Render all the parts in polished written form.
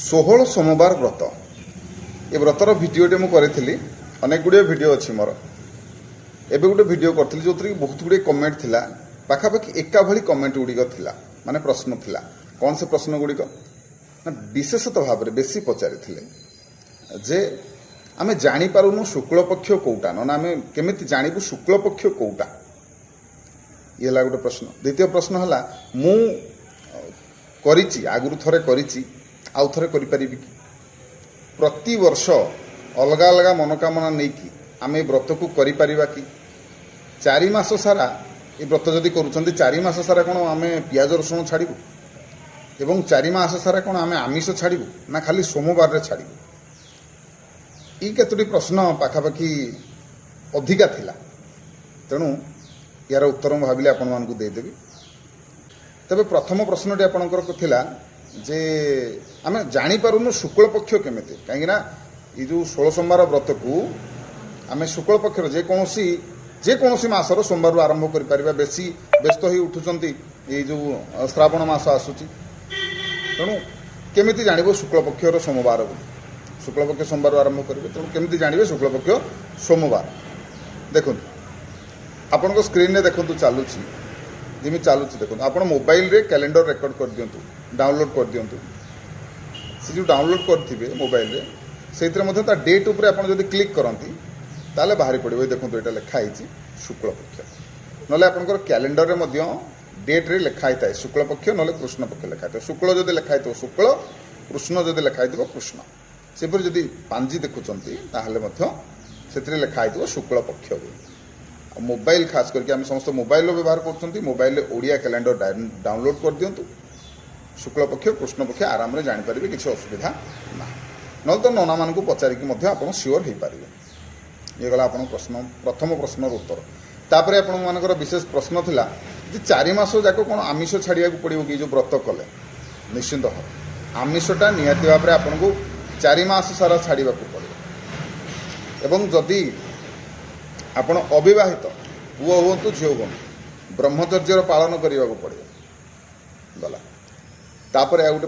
ଷୋହଳ ସୋମବାର ବ୍ରତ ଏ ବ୍ରତର ଭିଡ଼ିଓଟେ ମୁଁ କରିଥିଲି। ଅନେକ ଗୁଡ଼ିଏ ଭିଡ଼ିଓ ଅଛି ମୋର। ଏବେ ଗୋଟେ ଭିଡ଼ିଓ କରିଥିଲି ଯେଉଁଥିରେ କି ବହୁତ ଗୁଡ଼ିଏ କମେଣ୍ଟ ଥିଲା, ପାଖାପାଖି ଏକା ଭଳି କମେଣ୍ଟ ଗୁଡ଼ିକ ଥିଲା, ମାନେ ପ୍ରଶ୍ନ ଥିଲା। କ'ଣ ସେ ପ୍ରଶ୍ନ ଗୁଡ଼ିକ ନା ବିଶେଷତଃ ଭାବରେ ବେଶୀ ପଚାରିଥିଲେ ଯେ ଆମେ ଜାଣିପାରୁନୁ ଶୁକ୍ଳପକ୍ଷ କେଉଁଟା, ନହେଲେ ଆମେ କେମିତି ଜାଣିବୁ ଶୁକ୍ଳପକ୍ଷ କେଉଁଟା। ଇଏ ହେଲା ଗୋଟେ ପ୍ରଶ୍ନ। ଦ୍ୱିତୀୟ ପ୍ରଶ୍ନ ହେଲା ମୁଁ କରିଛି, ଆଗରୁ ଥରେ କରିଛି, ଆଉ ଥରେ କରିପାରିବି କି? ପ୍ରତିବର୍ଷ ଅଲଗା ଅଲଗା ମନୋକାମନା ନେଇକି ଆମେ ଏ ବ୍ରତକୁ କରିପାରିବା କି? 4 ମାସ ସାରା ଏ ବ୍ରତ ଯଦି କରୁଛନ୍ତି, 4 ମାସ ସାରା କ'ଣ ଆମେ ପିଆଜ ରସୁଣ ଛାଡ଼ିବୁ? ଏବଂ 4 ମାସ ସାରା କ'ଣ ଆମେ ଆମିଷ ଛାଡ଼ିବୁ ନା ଖାଲି ସୋମବାରରେ ଛାଡ଼ିବୁ? ଏଇ କେତୋଟି ପ୍ରଶ୍ନ ପାଖାପାଖି ଅଧିକା ଥିଲା। ତେଣୁ ଏହାର ଉତ୍ତର ମୁଁ ଭାବିଲି ଆପଣମାନଙ୍କୁ ଦେଇଦେବି। ତେବେ ପ୍ରଥମ ପ୍ରଶ୍ନଟି ଆପଣଙ୍କର ଥିଲା ଯେ ଆମେ ଜାଣିପାରୁନୁ ଶୁକ୍ଳପକ୍ଷ କେମିତି। କାହିଁକିନା ଏଇ ଯେଉଁ 16 ସୋମବାର ବ୍ରତକୁ ଆମେ ଶୁକ୍ଳପକ୍ଷର ଯେକୌଣସି ମାସର ସୋମବାରରୁ ଆରମ୍ଭ କରିପାରିବା। ବେଶୀ ବ୍ୟସ୍ତ ହୋଇ ଉଠୁଛନ୍ତି ଏଇ ଯେଉଁ ଶ୍ରାବଣ ମାସ ଆସୁଛି, ତେଣୁ କେମିତି ଜାଣିବ ଶୁକ୍ଳପକ୍ଷର ସୋମବାର ବୋଲି? ଶୁକ୍ଳପକ୍ଷ ସୋମବାରରୁ ଆରମ୍ଭ କରିବେ, ତେଣୁ କେମିତି ଜାଣିବେ ଶୁକ୍ଳପକ୍ଷ ସୋମବାର? ଦେଖନ୍ତୁ, ଆପଣଙ୍କ ସ୍କ୍ରିନ୍ରେ ଦେଖନ୍ତୁ ଚାଲୁଛି, ଯେମିତି ଚାଲୁଛି ଦେଖନ୍ତୁ। ଆପଣ ମୋବାଇଲରେ କ୍ୟାଲେଣ୍ଡର ରେକର୍ଡ଼ କରିଦିଅନ୍ତୁ, ଡାଉନଲୋଡ଼ କରିଦିଅନ୍ତୁ। ସେ ଯେଉଁ ଡାଉନଲୋଡ଼ କରିଥିବେ ମୋବାଇଲରେ, ସେଇଥିରେ ମଧ୍ୟ ତା ଡେଟ୍ ଉପରେ ଆପଣ ଯଦି କ୍ଲିକ୍ କରନ୍ତି ତାହେଲେ ବାହାରି ପଡ଼ିବ। ଦେଖନ୍ତୁ, ଏଇଟା ଲେଖା ହେଇଛି ଶୁକ୍ଳପକ୍ଷ। ନହେଲେ ଆପଣଙ୍କର କ୍ୟାଲେଣ୍ଡରରେ ମଧ୍ୟ ଡେଟ୍ରେ ଲେଖା ହେଇଥାଏ ଶୁକ୍ଳପକ୍ଷ, ନହେଲେ କୃଷ୍ଣପକ୍ଷ ଲେଖା ହେଇଥିବ। ଶୁକ୍ଳ ଯଦି ଲେଖା ହେଇଥିବ ଶୁକ୍ଳ, କୃଷ୍ଣ ଯଦି ଲେଖା ହେଇଥିବ କୃଷ୍ଣ। ସେପରି ଯଦି ପାଞ୍ଜି ଦେଖୁଛନ୍ତି ତାହେଲେ ମଧ୍ୟ ସେଥିରେ ଲେଖା ହେଇଥିବ ଶୁକ୍ଳପକ୍ଷ ବୋଲି। ଆଉ ମୋବାଇଲ ଖାସ୍ କରିକି ଆମେ ସମସ୍ତେ ମୋବାଇଲର ବ୍ୟବହାର କରୁଛନ୍ତି, ମୋବାଇଲରେ ଓଡ଼ିଆ କ୍ୟାଲେଣ୍ଡର ଡାଉନଲୋଡ଼ କରିଦିଅନ୍ତୁ। ଶୁକ୍ଳପକ୍ଷ କୃଷ୍ଣପକ୍ଷ ଆରାମରେ ଜାଣିପାରିବେ, କିଛି ଅସୁବିଧା ନାହିଁ। ନହେଲେ ତ ନନାମାନଙ୍କୁ ପଚାରିକି ମଧ୍ୟ ଆପଣ ସିଓର ହେଇପାରିବେ। ଇଏ ଗଲା ଆପଣଙ୍କ ପ୍ରଥମ ପ୍ରଶ୍ନର ଉତ୍ତର। ତାପରେ ଆପଣମାନଙ୍କର ବିଶେଷ ପ୍ରଶ୍ନ ଥିଲା ଯେ 4 ମାସ ଯାକ କ'ଣ ଆମିଷ ଛାଡ଼ିବାକୁ ପଡ଼ିବ କି? ଯେଉଁ ବ୍ରତ କଲେ ନିଶ୍ଚିନ୍ତ ହେବ। ଆମିଷଟା ନିହାତି ଭାବରେ ଆପଣଙ୍କୁ 4 ମାସ ସାରା ଛାଡ଼ିବାକୁ ପଡ଼ିବ। ଏବଂ ଯଦି ଆପଣ ଅବିବାହିତ, ପୁଅ ହୁଅନ୍ତୁ ଝିଅ ହୁଅନ୍ତୁ, ବ୍ରହ୍ମଚର୍ଯ୍ୟର ପାଳନ କରିବାକୁ ପଡ଼ିବ। ଗଲା। ତାପରେ ଆଉ ଗୋଟେ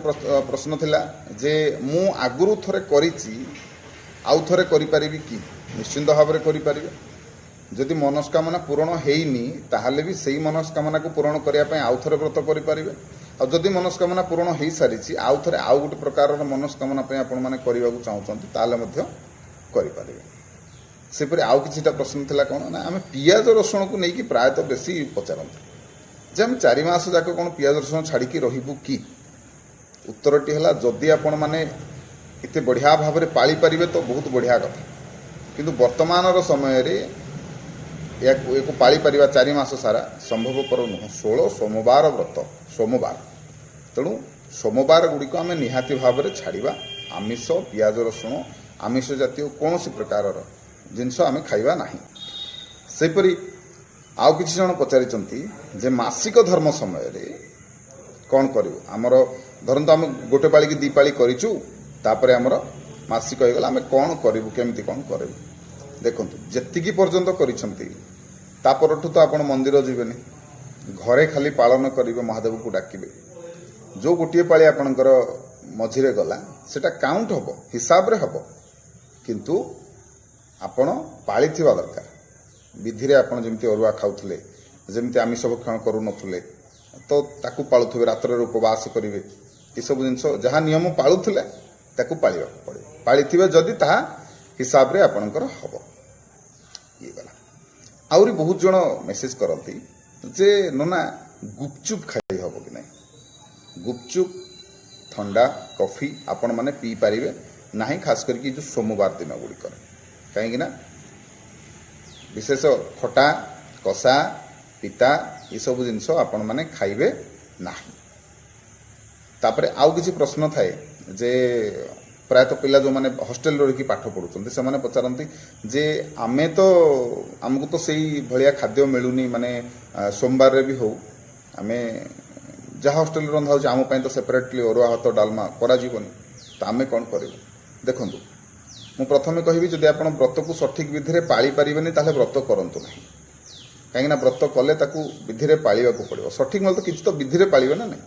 ପ୍ରଶ୍ନ ଥିଲା ଯେ ମୁଁ ଆଗରୁ ଥରେ କରିଛି, ଆଉ ଥରେ କରିପାରିବି କି? ନିଶ୍ଚିନ୍ତ ଭାବରେ କରିପାରିବେ। ଯଦି ମନସ୍କାମନା ପୂରଣ ହେଇନି ତାହେଲେ ବି ସେଇ ମନସ୍କାମନାକୁ ପୂରଣ କରିବା ପାଇଁ ଆଉ ଥରେ ବ୍ରତ କରିପାରିବେ। ଆଉ ଯଦି ମନସ୍କାମନା ପୂରଣ ହେଇସାରିଛି, ଆଉ ଥରେ ଆଉ ଗୋଟେ ପ୍ରକାରର ମନସ୍କାମନା ପାଇଁ ଆପଣମାନେ କରିବାକୁ ଚାହୁଁଛନ୍ତି ତାହେଲେ ମଧ୍ୟ କରିପାରିବେ। ସେପରି ଆଉ କିଛିଟା ପ୍ରଶ୍ନ ଥିଲା କ'ଣ ନା ଆମେ ପିଆଜ ରସୁଣକୁ ନେଇକି ପ୍ରାୟତଃ ବେଶୀ ପଚାରନ୍ତି ଯେ ଆମେ 4 ମାସ ଯାକ କ'ଣ ପିଆଜ ରସୁଣ ଛାଡ଼ିକି ରହିବୁ କି? ଉତ୍ତରଟି ହେଲା ଯଦି ଆପଣମାନେ ଏତେ ବଢ଼ିଆ ଭାବରେ ପାଳିପାରିବେ ତ ବହୁତ ବଢ଼ିଆ କଥା। କିନ୍ତୁ ବର୍ତ୍ତମାନର ସମୟରେ ଏହାକୁ ପାଳିପାରିବା 4 ମାସ ସାରା ସମ୍ଭବପର ନୁହଁ। 16 ସୋମବାର ବ୍ରତ, ସୋମବାର। ତେଣୁ ସୋମବାର ଗୁଡ଼ିକ ଆମେ ନିହାତି ଭାବରେ ଛାଡ଼ିବା। ଆମିଷ, ପିଆଜ ରସୁଣ, ଆମିଷ ଜାତୀୟ କୌଣସି ପ୍ରକାରର ଜିନିଷ ଆମେ ଖାଇବା ନାହିଁ। ସେହିପରି ଆଉ କିଛି ଜଣ ପଚାରିଛନ୍ତି ଯେ ମାସିକ ଧର୍ମ ସମୟରେ କ'ଣ କରିବୁ? ଆମର ଧରନ୍ତୁ ଆମେ ଗୋଟେ ପାଳି କି 2 ପାଳି କରିଛୁ, ତାପରେ ଆମର ମାସିକ ହେଇଗଲା, ଆମେ କ'ଣ କରିବୁ, କେମିତି କ'ଣ କରିବୁ? ଦେଖନ୍ତୁ, ଯେତିକି ପର୍ଯ୍ୟନ୍ତ କରିଛନ୍ତି ତାପରଠୁ ତ ଆପଣ ମନ୍ଦିର ଯିବେନି, ଘରେ ଖାଲି ପାଳନ କରିବେ, ମହାଦେବକୁ ଡାକିବେ। ଯେଉଁ ଗୋଟିଏ ପାଳି ଆପଣଙ୍କର ମଝିରେ ଗଲା ସେଟା କାଉଣ୍ଟ ହେବ, ହିସାବରେ ହେବ, କିନ୍ତୁ ଆପଣ ପାଳିଥିବା ଦରକାର। ବିଧିରେ ଆପଣ ଯେମିତି ଅରୁଆ ଖାଉଥିଲେ, ଯେମିତି ଆମିଷ ଭକ୍ଷଣ କରୁନଥିଲେ, ତ ତାକୁ ପାଳୁଥିବେ। ରାତ୍ରରେ ଉପବାସ କରିବେ, ଏସବୁ ଜିନିଷ ଯାହା ନିୟମ ପାଳୁଥିଲେ ତାକୁ ପାଳିବାକୁ ପଡ଼ିବ। ପାଳିଥିବେ ଯଦି ତାହା ହିସାବରେ ଆପଣଙ୍କର ହେବ। ଇଏ ଗଲା। ଆହୁରି ବହୁତ ଜଣ ମେସେଜ କରନ୍ତି ଯେ ନନା ଗୁପଚୁପ୍ ଖାଇ ହେବ କି ନାହିଁ? ଗୁପଚୁପ୍, ଥଣ୍ଡା, କଫି ଆପଣମାନେ ପିଇପାରିବେ ନାହିଁ, ଖାସ୍ କରିକି ଯେଉଁ ସୋମବାର ଦିନ ଗୁଡ଼ିକରେ। କାହିଁକିନା ବିଶେଷ ଖଟା, କଷା, ପିତା ଏସବୁ ଜିନିଷ ଆପଣମାନେ ଖାଇବେ ନାହିଁ। ତାପରେ ଆଉ କିଛି ପ୍ରଶ୍ନ ଥାଏ ଯେ ପ୍ରାୟତଃ ପିଲା ଯେଉଁମାନେ ହଷ୍ଟେଲରେ ରହିକି ପାଠ ପଢ଼ୁଛନ୍ତି ସେମାନେ ପଚାରନ୍ତି ଯେ ଆମକୁ ତ ସେଇ ଭଳିଆ ଖାଦ୍ୟ ମିଳୁନି, ମାନେ ସୋମବାରରେ ବି ହେଉ ଆମେ ଯାହା ହଷ୍ଟେଲରେ ରନ୍ଧା ହେଉଛି ଆମ ପାଇଁ ତ ସେପାରେଟଲି ଅରୁଆ ଭାତ ଡାଲମା କରାଯିବନି, ତ ଆମେ କ'ଣ କରିବୁ? ଦେଖନ୍ତୁ, ମୁଁ ପ୍ରଥମେ କହିବି ଯଦି ଆପଣ ବ୍ରତକୁ ସଠିକ୍ ବିଧିରେ ପାଳିପାରିବେନି ତାହେଲେ ବ୍ରତ କରନ୍ତୁ ନାହିଁ। କାହିଁକିନା ବ୍ରତ କଲେ ତାକୁ ବିଧିରେ ପାଳିବାକୁ ପଡ଼ିବ। ସଠିକ୍ ନହେଲେ ତ କିଛି ତ ବିଧିରେ ପାଳିବେ ନା ନାହିଁ।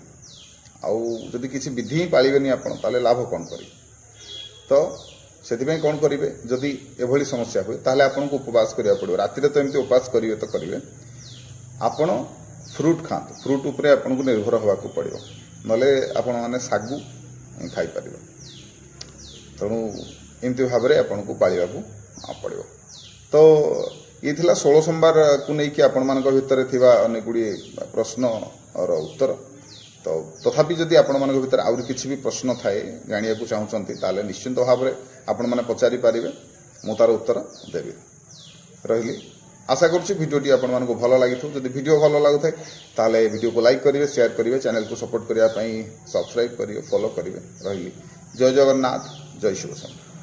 आउ जदि किसी विधि ही पाळिबेनी आपण ताले लाभ कौन करी तो से कौन करेंगे जदि एभली समस्या हुए ताले आपन को उपवास करिया पड़ो राति तो एमती उपवास करेंगे तो करेंगे आपण फ्रूट खाते फ्रूट उपरे आपन को निर्भर होगा पड़ो नले आपण माने सागु खाई पार तेणु एमती भाव में आपन को पालिया पड़ो तो ये थिला 16 सोमवार को लेकिन आपण मानक भितर थिबा अनेक गुडी प्रश्न और उत्तर तो तथापि जदि आपण मानक भितर आउर किछि भी प्रश्न थाए जानिया को चाहूचंती ताले निश्चित भाव में आपण माने पचारि पारिबे मु तार उत्तर देबी रहिली आशा करूँ भिडियोटी आपण मानक भल लगी जदि भिडियो भल लगु थाए ताले भिडियो को लाइक करिवे शेयर करिवे चैनल को सपोर्ट करिया पई सब्सक्राइब करिवे फॉलो करिवे रहिली जय जगन्नाथ जय शिव शंकर।